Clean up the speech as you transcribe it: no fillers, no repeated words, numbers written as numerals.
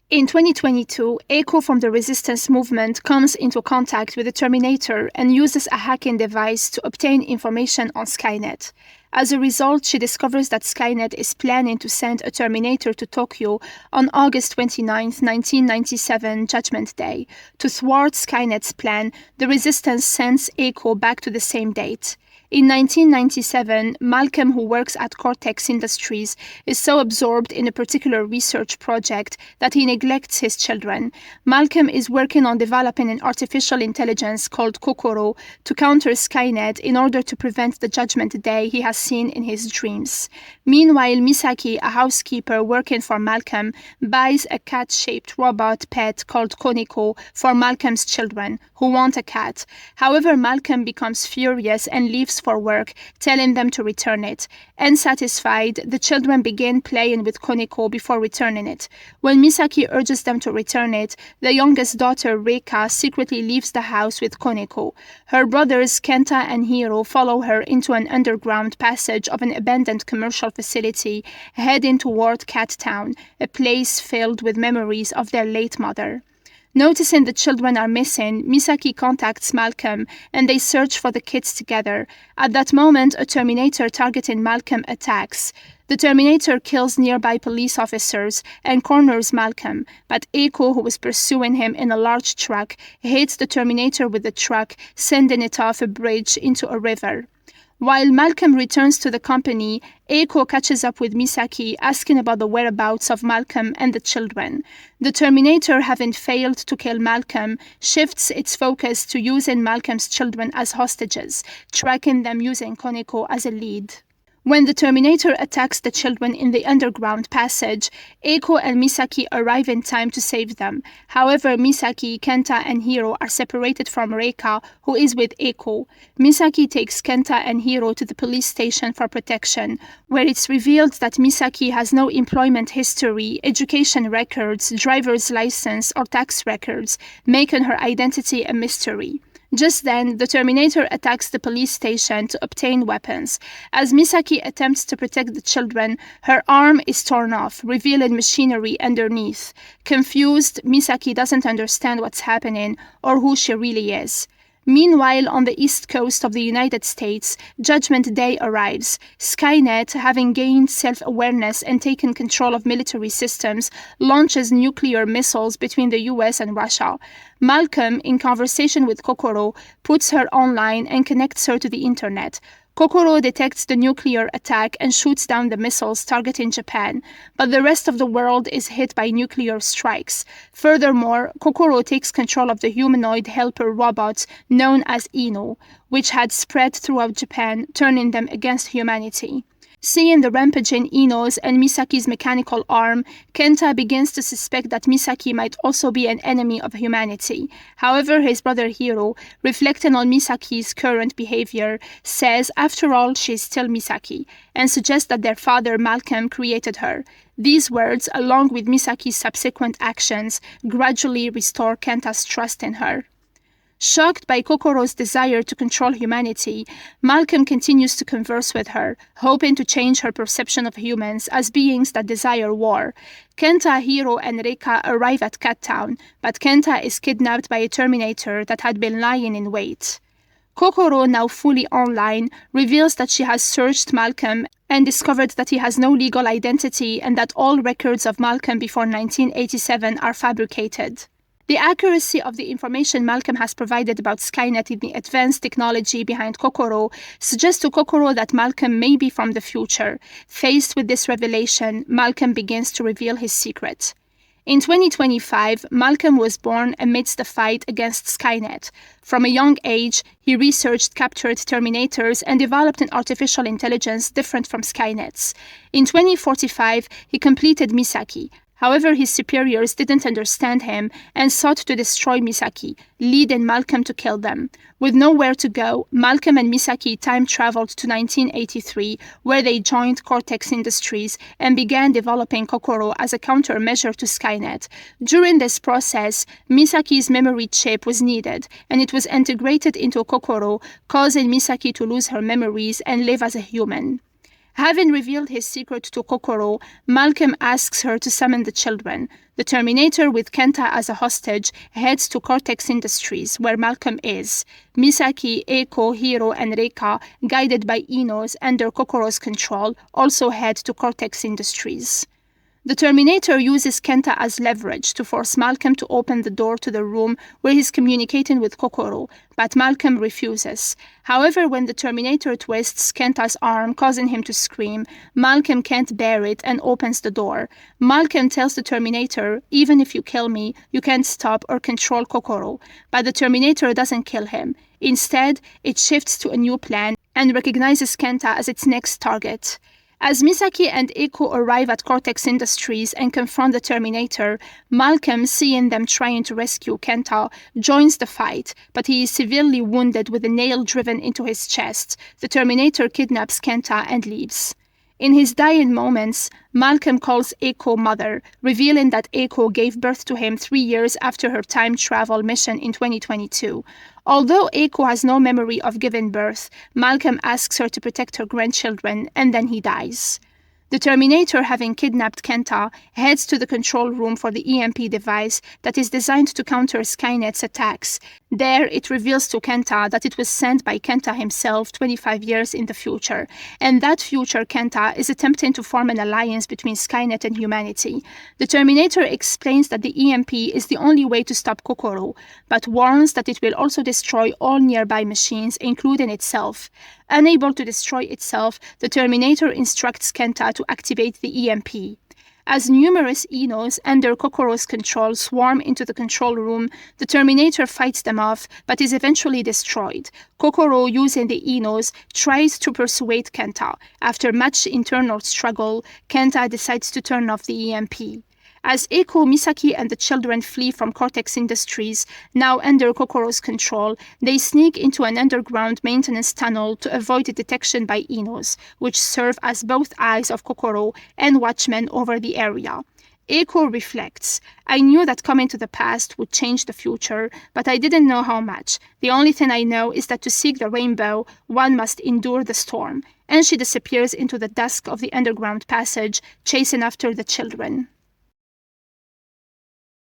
In 2022, Eiko from the resistance movement comes into contact with the Terminator and uses a hacking device to obtain information on Skynet. As a result, she discovers that Skynet is planning to send a Terminator to Tokyo on August 29, 1997, Judgment Day. To thwart Skynet's plan, the resistance sends Eiko back to the same date. In 1997, Malcolm, who works at Cortex Industries, is so absorbed in a particular research project that he neglects his children. Malcolm is working on developing an artificial intelligence called Kokoro to counter Skynet in order to prevent the Judgment Day he has seen in his dreams. Meanwhile, Misaki, a housekeeper working for Malcolm, buys a cat-shaped robot pet called Koneko for Malcolm's children, who want a cat. However, Malcolm becomes furious and leaves for work, telling them to return it. Unsatisfied, the children begin playing with Koneko before returning it. When Misaki urges them to return it, the youngest daughter, Reika, secretly leaves the house with Koneko. Her brothers, Kenta and Hiro, follow her into an underground passage of an abandoned commercial facility, heading toward Cat Town, a place filled with memories of their late mother. Noticing the children are missing, Misaki contacts Malcolm and they search for the kids together. At that moment, a Terminator targeting Malcolm attacks. The Terminator kills nearby police officers and corners Malcolm, but Eiko, who was pursuing him in a large truck, hits the Terminator with the truck, sending it off a bridge into a river. While Malcolm returns to the company, Eiko catches up with Misaki, asking about the whereabouts of Malcolm and the children. The Terminator, having failed to kill Malcolm, shifts its focus to using Malcolm's children as hostages, tracking them using Koneko as a lead. When the Terminator attacks the children in the underground passage, Eiko and Misaki arrive in time to save them. However, Misaki, Kenta, and Hiro are separated from Reika, who is with Eiko. Misaki takes Kenta and Hiro to the police station for protection, where it's revealed that Misaki has no employment history, education records, driver's license, or tax records, making her identity a mystery. Just then, the Terminator attacks the police station to obtain weapons. As Misaki attempts to protect the children, her arm is torn off, revealing machinery underneath. Confused, Misaki doesn't understand what's happening or who she really is. Meanwhile, on the east coast of the United States, Judgment Day arrives. Skynet, having gained self-awareness and taken control of military systems, launches nuclear missiles between the US and Russia. Malcolm, in conversation with Kokoro, puts her online and connects her to the internet. Kokoro detects the nuclear attack and shoots down the missiles targeting Japan, but the rest of the world is hit by nuclear strikes. Furthermore, Kokoro takes control of the humanoid helper robots known as Ino, which had spread throughout Japan, turning them against humanity. Seeing the rampaging Inos and Misaki's mechanical arm, Kenta begins to suspect that Misaki might also be an enemy of humanity. However, his brother Hiro, reflecting on Misaki's current behavior, says after all she is still Misaki, and suggests that their father Malcolm created her. These words, along with Misaki's subsequent actions, gradually restore Kenta's trust in her. Shocked by Kokoro's desire to control humanity, Malcolm continues to converse with her, hoping to change her perception of humans as beings that desire war. Kenta, Hiro, and Reika arrive at Cat Town, but Kenta is kidnapped by a Terminator that had been lying in wait. Kokoro, now fully online, reveals that she has searched Malcolm and discovered that he has no legal identity and that all records of Malcolm before 1987 are fabricated. The accuracy of the information Malcolm has provided about Skynet and the advanced technology behind Kokoro suggests to Kokoro that Malcolm may be from the future. Faced with this revelation, Malcolm begins to reveal his secret. In 2025, Malcolm was born amidst the fight against Skynet. From a young age, he researched captured Terminators and developed an artificial intelligence different from Skynet's. In 2045, he completed Misaki. However, his superiors didn't understand him and sought to destroy Misaki, leading Malcolm to kill them. With nowhere to go, Malcolm and Misaki time-traveled to 1983, where they joined Cortex Industries and began developing Kokoro as a countermeasure to Skynet. During this process, Misaki's memory chip was needed, and it was integrated into Kokoro, causing Misaki to lose her memories and live as a human. Having revealed his secret to Kokoro, Malcolm asks her to summon the children. The Terminator, with Kenta as a hostage, heads to Cortex Industries, where Malcolm is. Misaki, Eiko, Hiro, and Reika, guided by Inos under Kokoro's control, also head to Cortex Industries. The Terminator uses Kenta as leverage to force Malcolm to open the door to the room where he's communicating with Kokoro, but Malcolm refuses. However, when the Terminator twists Kenta's arm, causing him to scream, Malcolm can't bear it and opens the door. Malcolm tells the Terminator, "Even if you kill me, you can't stop or control Kokoro." But the Terminator doesn't kill him. Instead, it shifts to a new plan and recognizes Kenta as its next target. As Misaki and Eiko arrive at Cortex Industries and confront the Terminator, Malcolm, seeing them trying to rescue Kenta, joins the fight, but he is severely wounded with a nail driven into his chest. The Terminator kidnaps Kenta and leaves. In his dying moments, Malcolm calls Eiko mother, revealing that Eiko gave birth to him 3 years after her time travel mission in 2022. Although Eiko has no memory of giving birth, Malcolm asks her to protect her grandchildren, and then he dies. The Terminator, having kidnapped Kenta, heads to the control room for the EMP device that is designed to counter Skynet's attacks. There, it reveals to Kenta that it was sent by Kenta himself 25 years in the future, and that future Kenta is attempting to form an alliance between Skynet and humanity. The Terminator explains that the EMP is the only way to stop Kokoro, but warns that it will also destroy all nearby machines, including itself. Unable to destroy itself, the Terminator instructs Kenta to activate the EMP. As numerous Inos under Kokoro's control swarm into the control room, the Terminator fights them off, but is eventually destroyed. Kokoro, using the Inos, tries to persuade Kenta. After much internal struggle, Kenta decides to turn off the EMP. As Eiko, Misaki, and the children flee from Cortex Industries, now under Kokoro's control, they sneak into an underground maintenance tunnel to avoid detection by Inos, which serve as both eyes of Kokoro and watchmen over the area. Eiko reflects, "I knew that coming to the past would change the future, but I didn't know how much. The only thing I know is that to seek the rainbow, one must endure the storm." And she disappears into the dusk of the underground passage, chasing after the children.